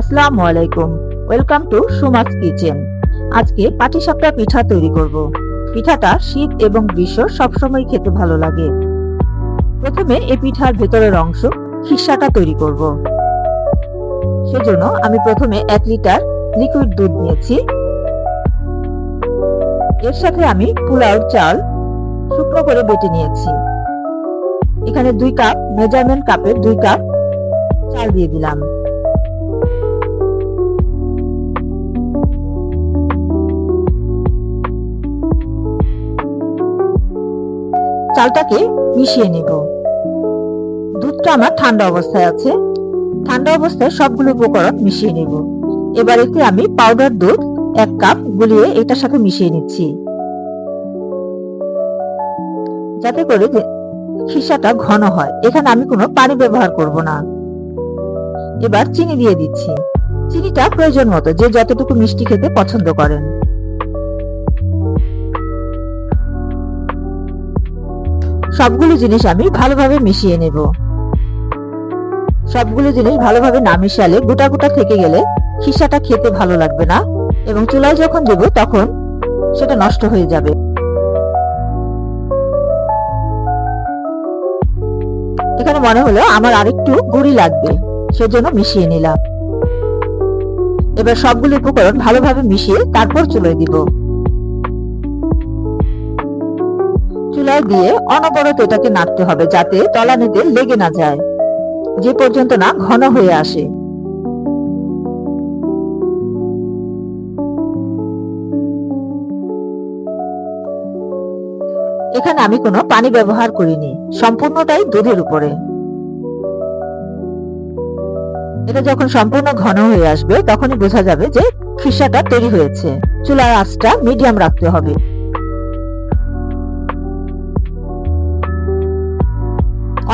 আসসালামু আলাইকুম। Welcome to Suma's kitchen. আজকে পাটিসাপটা পিঠা তৈরি করব। পিঠাটা শীত এবং গ্রীষ্ম সবসময় খেতে ভালো লাগে। প্রথমে এই পিঠার ভেতরের অংশ খিসাটা তৈরি করব। সেজন্য আমি প্রথমে 1 লিটার লিকুইড দুধ নিয়েছি। এর সাথে আমি পোলাওর চাল শুকনো করে বেটে নিয়েছি। এখানে 2 কাপ মেজারমেন্ট কাপের 2 কাপ চাল দিয়ে দিলাম। চালটাকে মিশিয়ে নেব। দুধটা আমার ঠান্ডা অবস্থায় আছে। ঠান্ডা অবস্থায় সবগুলো উপকরণ মিশিয়ে নেব। এবার এতে আমি পাউডার দুধ 1 কাপ গুলিয়ে এটার সাথে মিশিয়ে নিচ্ছি, যাতে করে খিসাটা ঘন হয়। এখানে আমি কোনো পানি ব্যবহার করব না। এবার চিনি দিয়ে দিচ্ছি। চিনিটা প্রয়োজন মতো, যে যতটুকু মিষ্টি খেতে পছন্দ করেন। সবগুলো জিনিস আমি ভালোভাবে মিশিয়ে নেব। সবগুলো জিনিস ভালোভাবে না মিশালে গোটা গোটা থেকে গেলে খিসাটা খেতে ভালো লাগবে না, এবং চুলায় যখন দেব তখন সেটা নষ্ট হয়ে যাবে। এখানে মনে হলো আমার আরেকটু গুঁড়ি লাগবে, সেজন্য মিশিয়ে নিলাম। এবার সবগুলো উপকরণ ভালোভাবে মিশিয়ে তারপর চুলায় দিব। চুলায় দিয়ে অনবরত এটাকে নাড়তে হবে, যাতে তলানিতে লেগে না যায়, যে পর্যন্ত না ঘন হয়ে আসে। এখানে আমি কোনো পানি ব্যবহার করিনি, সম্পূর্ণটাই দুধের উপরে। এটা যখন সম্পূর্ণ ঘন হয়ে আসবে তখনই বোঝা যাবে যে খিসাটা তৈরি হয়েছে। চুলার আঁচটা মিডিয়াম রাখতে হবে।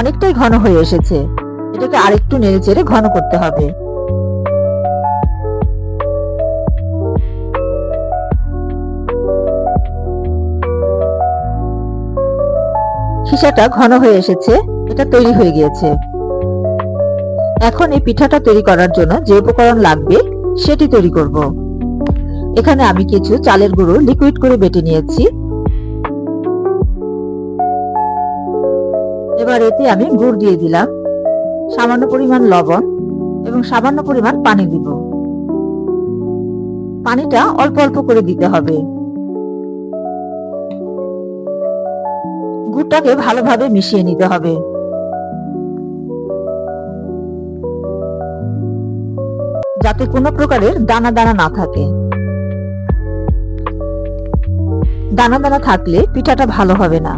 অনেকটাই ঘন হয়ে এসেছে। এটাকে আরেকটু নেড়ে চেড়ে ঘন করতে হবে। খিসাটা ঘন হয়ে এসেছে, এটা তৈরি হয়ে গিয়েছে। এখন এই পিঠাটা তৈরি করার জন্য যে উপকরণ লাগবে সেটি তৈরি করব। এখানে আমি কিছু চালের গুঁড়ো লিকুইড করে বেটে নিয়েছি। এবার এতে আমি গুড় দিয়ে দিলাম, সামান্য পরিমাণ লবণ এবং সামান্য পরিমাণ পানি দিব। পানিটা অল্প অল্প করে দিতে হবে। গুড়টাকে ভালোভাবে মিশিয়ে নিতে হবে। যাতে কোনো প্রকারের দানা দানা না থাকে। দানা দানা থাকলে পিঠাটা ভালো হবে না।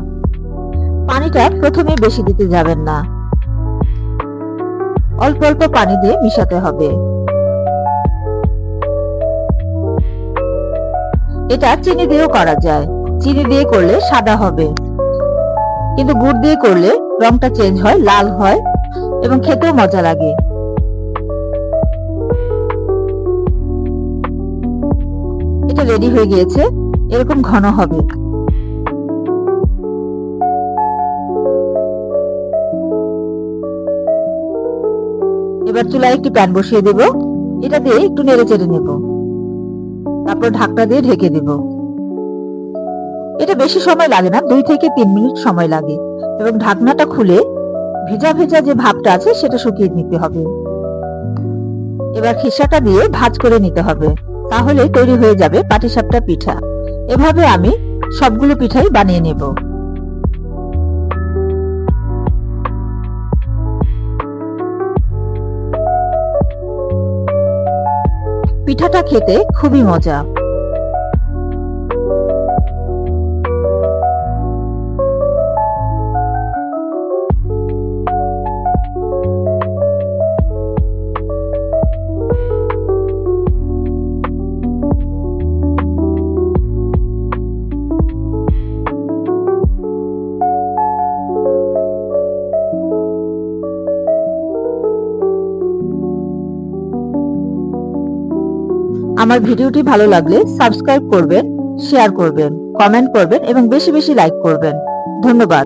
পানিটা প্রথমে বেশি দিতে যাবেন না, অল্প অল্প পানি দিয়ে মিশাতে হবে। এটা চিনি দিয়েও করা যায়। চিনি দিয়ে করলে সাদা হবে, কিন্তু গুড় দিয়ে করলে রংটা চেঞ্জ হয়, লাল হয় এবং খেতেও মজা লাগে। এটা রেডি হয়ে গিয়েছে, এরকম ঘন হবে। এবার চুলায় একটি প্যান বসিয়ে দেব। এটা দিয়ে একটু নেড়ে চেড়ে নেব, তারপর ঢাকনা দিয়ে ঢেকে দেব। এটা বেশি সময় লাগে না, 2 থেকে 3 মিনিট সময় লাগে, এবং ঢাকনাটা খুলে ভেজা ভেজা যে ভাবটা আছে সেটা শুকিয়ে নিতে হবে। এবার খিসাটা দিয়ে ভাজ করে নিতে হবে, তাহলে তৈরি হয়ে যাবে পাটিসাপটা পিঠা। এভাবে আমি সবগুলো পিঠাই বানিয়ে নেব। পিঠাটা খেতে খুবই মজা। আমার ভিডিওটি ভালো লাগলে সাবস্ক্রাইব করবেন, শেয়ার করবেন, কমেন্ট করবেন এবং বেশি বেশি লাইক করবেন। ধন্যবাদ।